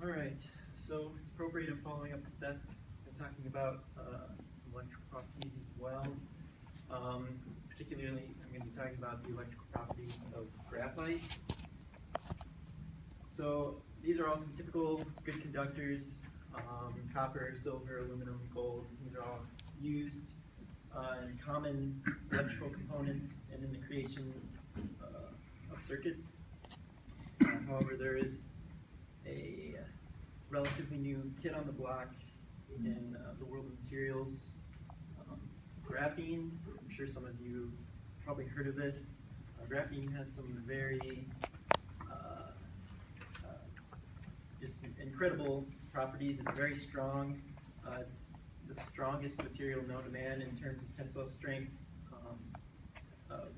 All right, so it's appropriate I'm following up with Seth and talking about some electrical properties as well. Particularly, I'm going to be talking about the electrical properties of graphite. So these are all some typical good conductors: copper, silver, aluminum, gold. These are all used in common electrical components and in the creation of circuits. However, there is a relatively new kid on the block in the world of materials. Graphene, I'm sure some of you probably heard of this. Graphene has some very just incredible properties. It's very strong. It's the strongest material known to man in terms of tensile strength,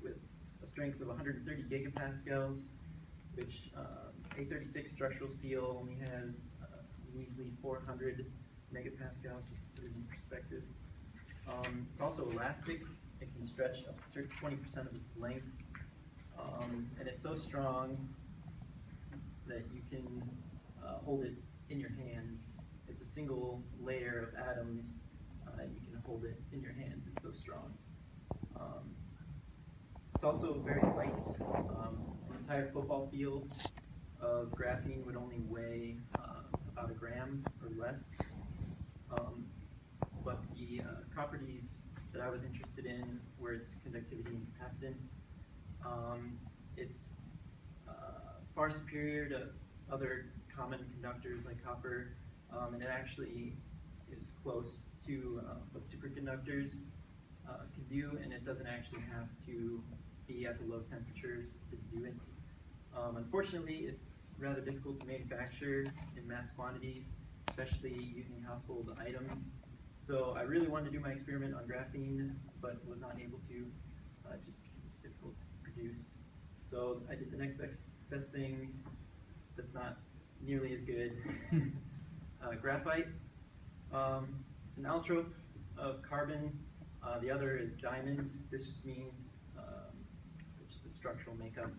with a strength of 130 gigapascals, which A36 structural steel only has measly 400 megapascals, just to put it in perspective. It's also elastic. It can stretch up to 20% of its length. And it's so strong that you can hold it in your hands. It's a single layer of atoms, and you can hold it in your hands. It's so strong. It's also very light. An entire football field of graphene would only weigh about a gram or less. But the properties that I was interested in were its conductivity and capacitance. It's far superior to other common conductors like copper, and it actually is close to what superconductors can do, and it doesn't actually have to be at the low temperatures to do it. Unfortunately, it's rather difficult to manufacture in mass quantities, especially using household items. So I really wanted to do my experiment on graphene, but was not able to, just because it's difficult to produce. So I did the next best thing that's not nearly as good. Graphite. It's an allotrope of carbon. The other is diamond. This just means just the structural makeup.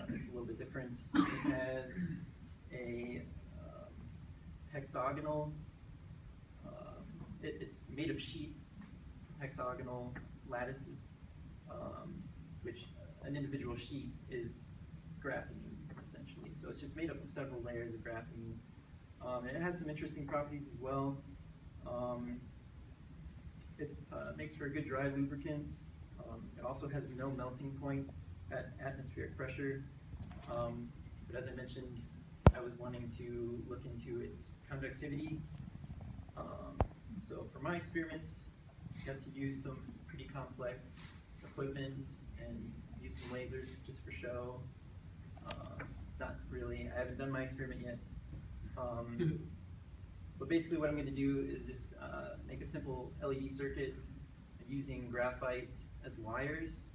It's a little bit different. It has a hexagonal. It's made of sheets, hexagonal lattices, which an individual sheet is graphene, essentially. So it's just made up of several layers of graphene. And it has some interesting properties as well. It makes for a good dry lubricant. It also has no melting point at atmospheric pressure. But as I mentioned, I was wanting to look into its conductivity. So for my experiment, I got to use some pretty complex equipment and use some lasers just for show. Not really, I haven't done my experiment yet. But basically what I'm going to do is just make a simple LED circuit using graphite as wires.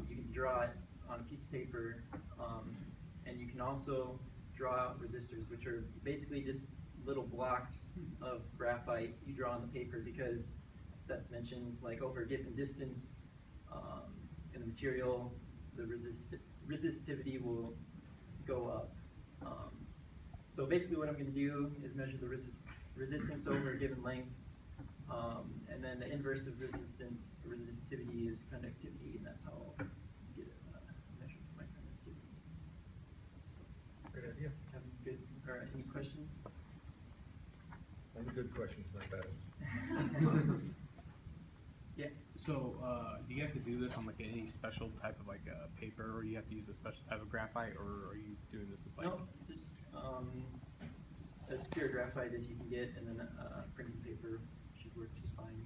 You can draw it on a piece of paper, and you can also draw out resistors, which are basically just little blocks of graphite you draw on the paper, because Seth mentioned, like, over a given distance in the material, the resistivity will go up. So basically what I'm going to do is measure the resistance over a given length, and then the inverse of resistivity is conductivity, and that's how I'll get a measure for my conductivity. Great idea. Any questions? Only good questions, not bad ones. Yeah. So, do you have to do this on like any special type of like paper, or you have to use a special type of graphite, or are you doing this with like? No, just as pure graphite as you can get, and then printing paper should work just fine.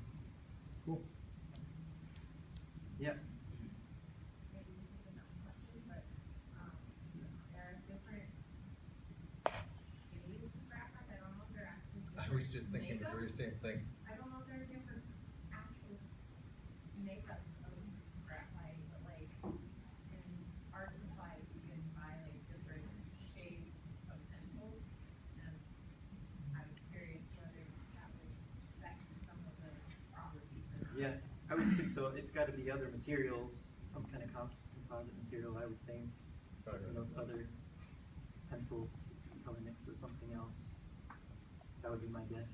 Cool. Yeah. Maybe this is another question, but there are different shades of graphite. I don't know if they're actually I was just thinking the very same thing. I don't know if there are different actual makeups of graphite, but like in art supplies you can buy like different shades of pencils, and I was curious whether that would affect some of the properties. Yeah, I would think so. It's got to be other materials, some kind of composite material, I would think. Okay. Some of those other pencils. probably mixed with something else. That would be my guess.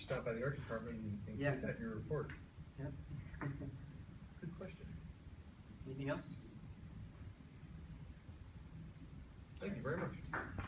Stop by the art department and Yeah. include that in your report. Yep. Good question. Anything else? Thank you very much.